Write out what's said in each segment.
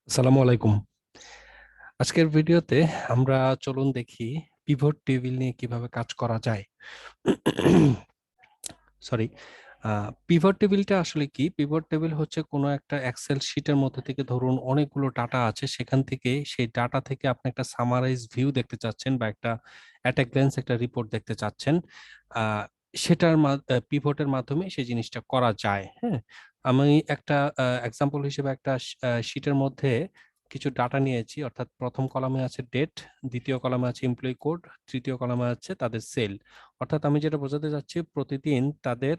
আসসালামু আলাইকুম। আজকের ভিডিওতে আমরা চলুন দেখি পিভট টেবিল নিয়ে কিভাবে কাজ করা যায়। সরি, পিভট টেবিলটা আসলে কি? পিভট টেবিল হচ্ছে কোনো একটা এক্সেল শিটের মধ্যে থেকে ধরুন অনেকগুলো ডাটা আছে, সেখান থেকে সেই ডাটা থেকে আপনি একটা সামারাইজ ভিউ দেখতে চাচ্ছেন বা একটা অ্যাট এ গ্ল্যান্স একটা রিপোর্ট দেখতে চাচ্ছেন। আহ, সেটার পিভটের মাধ্যমে সেই জিনিসটা করা যায়। হ্যাঁ, আমি একটা এক্সাম্পল হিসেবে একটা শিটের মধ্যে কিছু ডাটা নিয়েছি, অর্থাৎ প্রথম কলামে আছে ডেট, দ্বিতীয় কলামে আছে এমপ্লয়ি কোড, তৃতীয় কলামে আছে তাদের সেল। অর্থাৎ আমি যেটা বোঝাতে চাচ্ছি, প্রতিদিন তাদের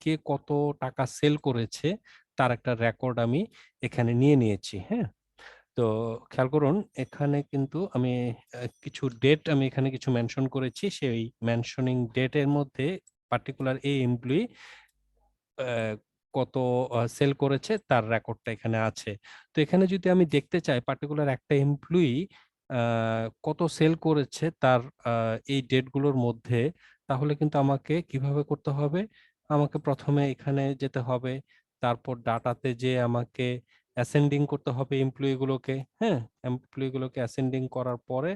কে কত টাকা সেল করেছে তার একটা রেকর্ড আমি এখানে নিয়ে নিয়েছি। হ্যাঁ, তো খেয়াল করুন, এখানে কিন্তু আমি কিছু ডেট আমি এখানে কিছু মেনশন করেছি। সেই মেনশনিং ডেটের মধ্যে পার্টিকুলার এই এমপ্লয়ি কত সেল করেছে তার রেকর্ডটা এখানে আছে। তো এখানে যদি আমি দেখতে চাই পার্টিকুলার একটা এমপ্লয়ি কত সেল করেছে তার এই ডেটগুলোর মধ্যে, তাহলে কিন্তু আমাকে কিভাবে করতে হবে? আমাকে প্রথমে এখানে যেতে হবে, তারপর ডাটাতে যে আমাকে অ্যাসেন্ডিং করতে হবে এমপ্লয়ি গুলোকে। হ্যাঁ, এমপ্লয়ি গুলোকে অ্যাসেন্ডিং করার পরে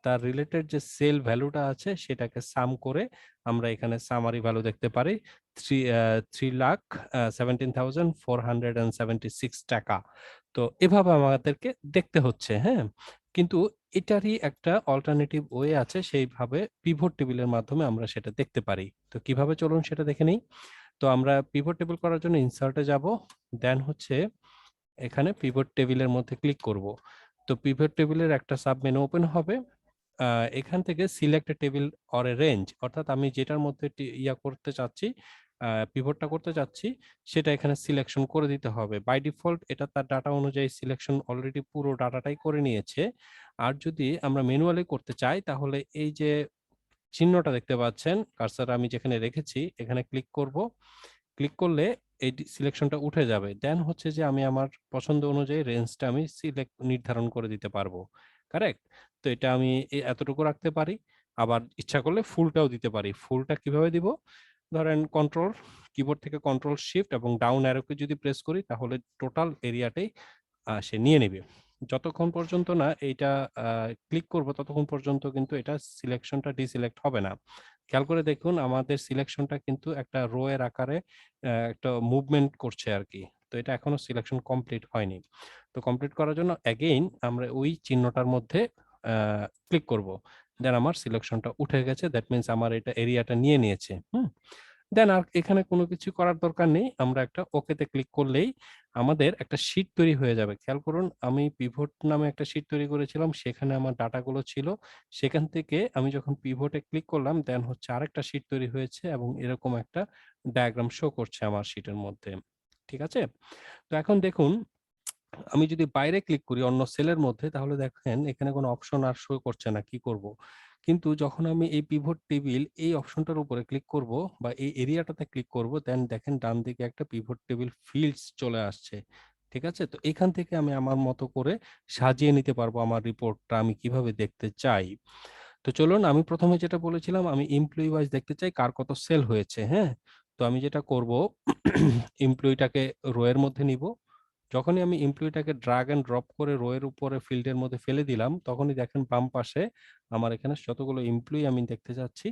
তার রিলেটেড যে সেল ভ্যালুটা আছে সেটাকে সাম করে আমরা এখানে সামারি ভ্যালু দেখতে পারি 3,17,476 টাকা। তো এভাবে আমাদেরকে দেখতে হচ্ছে। হ্যাঁ, কিন্তু এটারই একটা অল্টারনেটিভ ওয়ে আছে, সেইভাবে পিভট টেবিলের মাধ্যমে আমরা সেটা দেখতে পারি। তো কিভাবে, চলুন সেটা দেখে নিই। তো আমরা পিভট টেবিল করার জন্য ইনসার্টে যাব, দেন হচ্ছে এখানে পিভট টেবিলের মধ্যে ক্লিক করব। তো পিভট টেবিলের একটা সাব মেনু ওপেন হবে। এখান থেকে select table or a range, অর্থাৎ আমি যেটার মধ্যে ইয়া করতে চাচ্ছি, পিভটটা করতে চাচ্ছি, সেটা এখানে সিলেকশন করে দিতে হবে। বাই ডিফল্ট এটা তার ডাটা অনুযায়ী সিলেকশন অলরেডি পুরো ডাটাটাই করে নিয়েছে। আর যদি আমরা ম্যানুয়ালি করতে চাই, তাহলে এই যে চিহ্নটা দেখতে পাচ্ছেন, কার্সার আমি যেখানে রেখেছি এখানে ক্লিক করব। ক্লিক করলে এই সিলেকশনটা উঠে যাবে। দেন হচ্ছে যে আমি আমার পছন্দ অনুযায়ী রেঞ্জটা আমি সিলেক্ট নির্ধারণ করে দিতে পারবো। কারেক্ট? তো এটা আমি এতটুকু রাখতে পারি, আবার ইচ্ছা করলে ফুলটাও দিতে পারি। ফুলটা কিভাবে দিব? ধরেন কন্ট্রোল, কিবোর্ড থেকে কন্ট্রোল শিফট এবং ডাউন অ্যারোকে যদি প্রেস করি, তাহলে টোটাল এরিয়াটাই সে নিয়ে নেবে। যতক্ষণ পর্যন্ত না এইটা ক্লিক করব, ততক্ষণ পর্যন্ত কিন্তু এটা সিলেকশনটা ডিসিলেক্ট হবে না। খেয়াল করে দেখুন, আমাদের সিলেকশনটা কিন্তু একটা রো এর আকারে একটা মুভমেন্ট করছে আর কি। তো এটা এখনো সিলেকশন কমপ্লিট হয়নি। তো কমপ্লিট করার জন্য অ্যাগেইন আমরা ওই চিহ্নটার মধ্যে ক্লিক করব। দেন আমার সিলেকশনটা উঠে গেছে, দ্যাট মিনস আমার এটা এরিয়াটা নিয়ে নিয়েছে। দেন আর এখানে কোনো কিছু করার দরকার নেই, আমরা একটা ওকেতে ক্লিক করলেই আমাদের একটা শীট তৈরি হয়ে যাবে। খেয়াল করুন, আমি পিভট নামে একটা শীট তৈরি করেছিলাম, সেখানে আমার ডাটাগুলো ছিল। সেখান থেকে আমি যখন পিভটে ক্লিক করলাম, দেন হচ্ছে আরেকটা শীট তৈরি হয়েছে এবং এরকম একটা ডায়াগ্রাম শো করছে আমার শীটের মধ্যে। ঠিক আছে? তো এখন দেখুন, আমি যদি বাইরে ক্লিক করি অন্য সেলের মধ্যে, তাহলে দেখেন এখানে কোনো অপশন আর শো করছে না, কি করব? কিন্তু যখন আমি এই পিভট টেবিল এই অপশনটার উপরে ক্লিক করব বা এই এরিয়াটাতে ক্লিক করব, দেন দেখেন ডান দিকে একটা পিভট টেবিল ফিল্ডস চলে আসছে। ঠিক আছে? তো এখান থেকে আমি আমার মতো করে সাজিয়ে নিতে পারবো আমার রিপোর্টটা আমি কিভাবে দেখতে চাই। তো চলুন, আমি প্রথমে যেটা বলেছিলাম, আমি এমপ্লয়ি ওয়াইজ দেখতে চাই কার কত সেল হয়েছে। হ্যাঁ, তো আমি যেটা করব, এমপ্লয়িটাকে রো এর মধ্যে নিব। যখনই আমি এমপ্লয়িটাকে ড্রাগ এন্ড ড্রপ করে রো এর উপরে ফিল্ডের মধ্যে ফেলে দিলাম, তখনই দেখেন বাম পাশে আমার এখানে যতগুলো এমপ্লয়ি আমি দেখতে যাচ্ছি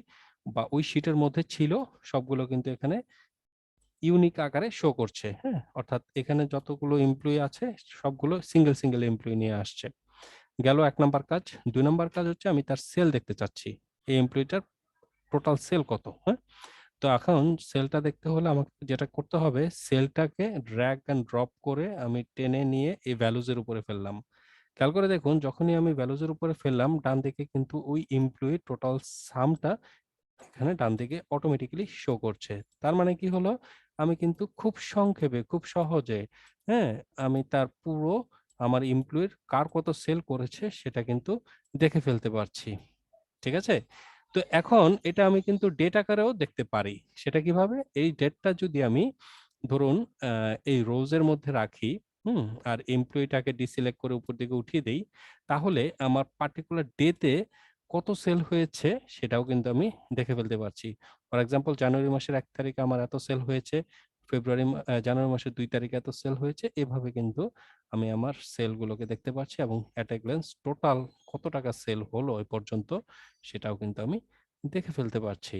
বা ওই শিটের মধ্যে ছিল, সবগুলো কিন্তু এখানে ইউনিক আকারে শো করছে। হ্যাঁ, অর্থাৎ এখানে যতগুলো এমপ্লয়ি আছে সবগুলো সিঙ্গেল সিঙ্গেল এমপ্লয়ি নিয়ে আসছে। গেল 1 নাম্বার কাজ। 2 নাম্বার কাজ হচ্ছে আমি তার সেল দেখতে চাচ্ছি, এই এমপ্লয়িটার টোটাল সেল কত। হ্যাঁ, তো এখন সেলটা দেখতে হলে আমাকে যেটা করতে হবে, সেলটাকে ড্র্যাগ এন্ড ড্রপ করে আমি টেনে নিয়ে এই ভ্যালুজ এর উপরে ফেললাম। খেয়াল করে দেখুন, যখনই আমি ভ্যালুজ এর উপরে ফেললাম, ডান দিকে কিন্তু ওই এমপ্লয়ি টোটাল সামটা এখানে ডান দিকে অটোমেটিক্যালি শো করছে। তার মানে কি হলো, আমি কিন্তু খুব সংক্ষেপে, খুব সহজে, হ্যাঁ, আমি তার পুরো আমার এমপ্লয়ির কার কত সেল করেছে সেটা কিন্তু দেখে ফেলতে পারছি। ঠিক আছে? তো এখন এটা আমি কিন্তু ডেট আকারেও দেখতে পারি। সেটা কিভাবে? এই ডেটটা যদি আমি ধরুন এই রোজ এর মধ্যে রাখি, আর এমপ্লয়িটাকে ডিসিলেক্ট করে উপর দিকে উঠিয়ে দেই, তাহলে আমার পার্টিকুলার ডেতে কত সেল হয়েছে সেটাও কিন্তু আমি দেখে ফেলতে পারছি। ফর এক্সাম্পল জানুয়ারি মাসের 1 তারিখে আমার এত সেল হয়েছে, জানুয়ারি মাসের 2 তারিখে এত সেল হয়েছে। এভাবে কিন্তু আমি আমার সেলগুলোকে দেখতে পাচ্ছি এবং এট এ গ্ল্যান্স টোটাল কত টাকা সেল হলো এ পর্যন্ত সেটাও কিন্তু আমি দেখে ফেলতে পারছি।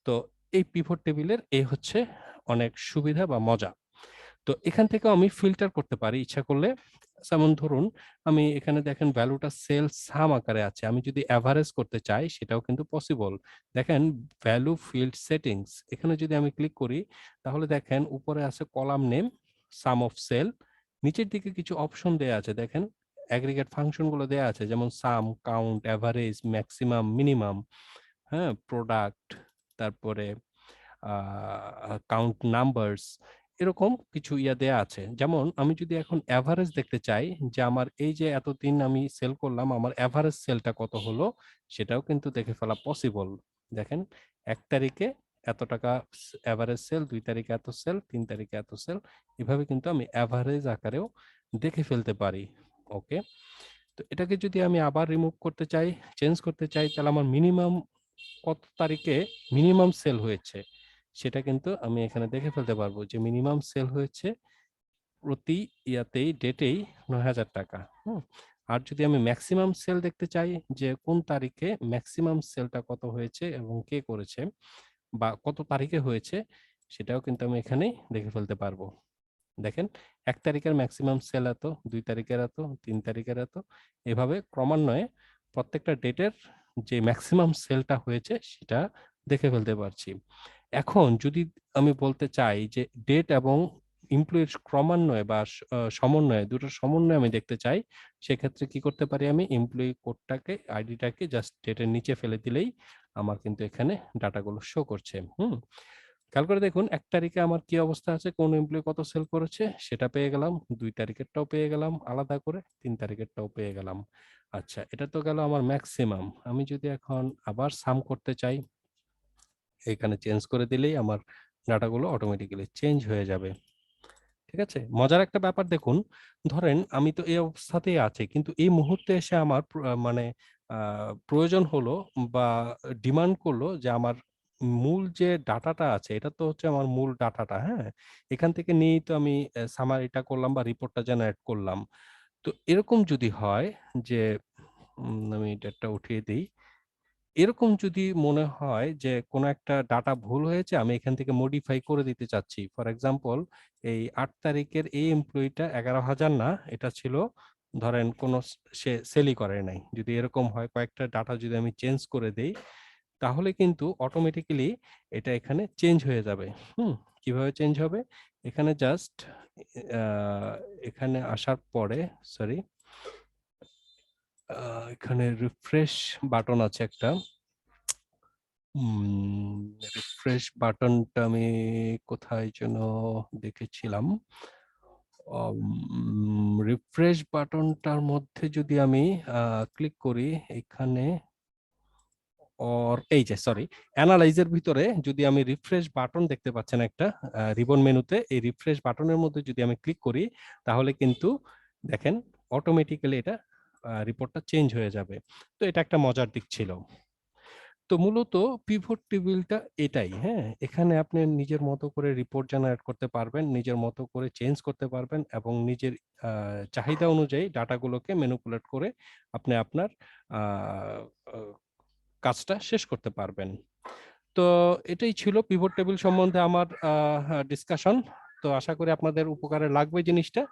তো এই পিভট টেবিলের এই হচ্ছে অনেক সুবিধা বা মজা। তো এখান থেকেও আমি ফিল্টার করতে পারি ইচ্ছা করলে। যেমন ধরুন আমি এখানে দেখেন ভ্যালুটা সেল সাম আকারে আছে। আমি যদি এভারেজ করতে চাই সেটাও কিন্তু পসিবল। দেখেন ভ্যালু ফিল্ড সেটিংস এখানে যদি আমি ক্লিক করি তাহলে দেখেন উপরে আছে column name, sum of cell. নিচের দিকে কিছু অপশন দেয়া আছে দেখেন অ্যাগ্রিগেট ফাংশন গুলো দেয়া আছে যেমন সাম, কাউন্ট, এভারেজ, ম্যাক্সিমাম, মিনিমাম, হ্যাঁ, প্রোডাক্ট, তারপরে কাউন্ট নাম্বারস, এরকম কিছু ইয়া দেয়া আছে। যেমন আমি যদি এখন এভারেজ দেখতে চাই যে আমার এই যে এতদিন আমি সেল করলাম আমার এভারেজ সেলটা কত হলো সেটাও কিন্তু দেখে ফেলা পসিবল। দেখেন 1 তারিখে এত টাকা এভারেজ সেল, 2 তারিখে এত সেল, 3 তারিখে এত সেল, এভাবে কিন্তু আমি এভারেজ আকারেও দেখে ফেলতে পারি। ওকে, তো এটাকে যদি আমি আবার রিমুভ করতে চাই, চেঞ্জ করতে চাই, তাহলে আমার মিনিমাম কত তারিখে মিনিমাম সেল হয়েছে সেটা কিন্তু আমি এখানে দেখে ফেলতে পারবো যে মিনিমাম সেল হয়েছে প্রতি ইয়াতেই ডেটেই 9,000 টাকা। আর যদি আমি ম্যাক্সিমাম সেল দেখতে চাই যে কোন তারিখে ম্যাক্সিমাম সেলটা কত হয়েছে এবং কে করেছে বা কত তারিখে হয়েছে সেটাও কিন্তু আমি এখানেই দেখে ফেলতে পারবো। দেখেন 1 তারিখের ম্যাক্সিমাম সেল এত, 2 তারিখের এত, 3 তারিখের এত, এভাবে ক্রমান্বয়ে প্রত্যেকটা ডেটের যে ম্যাক্সিমাম সেলটা হয়েছে সেটা দেখে ফেলতে পারছি। এখন যদি আমি বলতে চাই যে ডেট এবং এমপ্লয়ির ক্রমান্বয়ে বা সমন্বয়ে, দুটোর সমন্বয়ে আমি দেখতে চাই, সেক্ষেত্রে কি করতে পারি আমি এমপ্লয়ি কোডটাকে আইডিটাকে জাস্ট ডেটের নিচে ফেলে দিলেই আমার কিন্তু এখানে ডাটাগুলো শো করছে। খেয়াল করে দেখুন 1 তারিখে আমার কি অবস্থা আছে, কোন এমপ্লয়ি কত সেল করেছে সেটা পেয়ে গেলাম, 2 তারিখেরটাও পেয়ে গেলাম আলাদা করে, 3 তারিখেরটাও পেয়ে গেলাম। আচ্ছা, এটা তো গেল আমার ম্যাক্সিমাম। আমি যদি এখন আবার সাম করতে চাই, এখানে চেঞ্জ করে দিলেই আমার ডাটাগুলো অটোমেটিক্যালি চেঞ্জ হয়ে যাবে। ঠিক আছে, মজার একটা ব্যাপার দেখুন, ধরেন আমি তো এই অবস্থাতেই আছি কিন্তু এই মুহূর্তে এসে আমার মানে প্রয়োজন হলো বা ডিমান্ড করলো যে আমার মূল যে ডাটাটা আছে এটা তো হচ্ছে আমার মূল ডাটাটা, হ্যাঁ, এখান থেকে নিয়েই তো আমি সামারিটা করলাম বা রিপোর্টটা জেনারেট করলাম। তো এরকম যদি হয় যে আমি ডেটটা উঠিয়ে দিই, এরকম যদি মনে হয় যে কোনো একটা ডাটা ভুল হয়েছে আমি এখান থেকে মডিফাই করে দিতে চাচ্ছি, ফর এক্সাম্পল এই 8 তারিখের এই এমপ্লয়িটা 11,000 না, এটা ছিল ধরেন কোন সে সেলই করে নাই, যদি এরকম হয় কয়েকটা ডাটা যদি আমি চেঞ্জ করে দেই তাহলে কিন্তু অটোমেটিক্যালি এটা এখানে চেঞ্জ হয়ে যাবে। কিভাবে চেঞ্জ হবে, এখানে জাস্ট এখানে আসার পরে, সরি, এখানে রিফ্রেশ বাটন আছে একটা, রিফ্রেশ বাটনটা আমি কোথায় যেন দেখেছিলাম। রিফ্রেশ বাটনটার মধ্যে যদি আমি ক্লিক করি এখানে, অর এই যে সরি, অ্যানালাইজের ভিতরে যদি আমি রিফ্রেশ বাটন দেখতে পাচ্ছেন একটা রিবন মেনুতে, এই রিফ্রেশ বাটনের মধ্যে যদি আমি ক্লিক করি তাহলে কিন্তু দেখেন অটোমেটিক্যালি এটা রিপোর্টটা চেঞ্জ হয়ে যাবে। তো এটা একটা মজার দিক ছিল। তো মূলত পিভট টেবিলটা এটাই, হ্যাঁ, এখানে আপনি নিজের মতো করে রিপোর্ট জেনারেট করতে পারবেন, নিজের মতো করে চেঞ্জ করতে পারবেন এবং নিজের চাহিদা অনুযায়ী ডাটাগুলোকে ম্যানিপুলেট করে আপনি আপনার আহ, আহ, কাজটা শেষ করতে পারবেন। তো এটাই ছিল পিভট টেবিল সম্বন্ধে আমার ডিসকাশন। তো আশা করি আপনাদের উপকারে লাগবে জিনিসটা।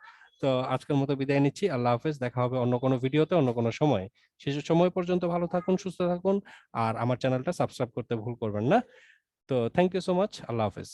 তো আজকের মতো বিদায় নিচ্ছি, আল্লাহ হাফেজ, দেখা হবে অন্য কোনো ভিডিওতে অন্য কোনো সময়। শেষ সময় পর্যন্ত ভালো থাকুন, সুস্থ থাকুন, আর আমার চ্যানেলটা সাবস্ক্রাইব করতে ভুল করবেন না। তো থ্যাংক ইউ সো মাচ, আল্লাহ হাফেজ।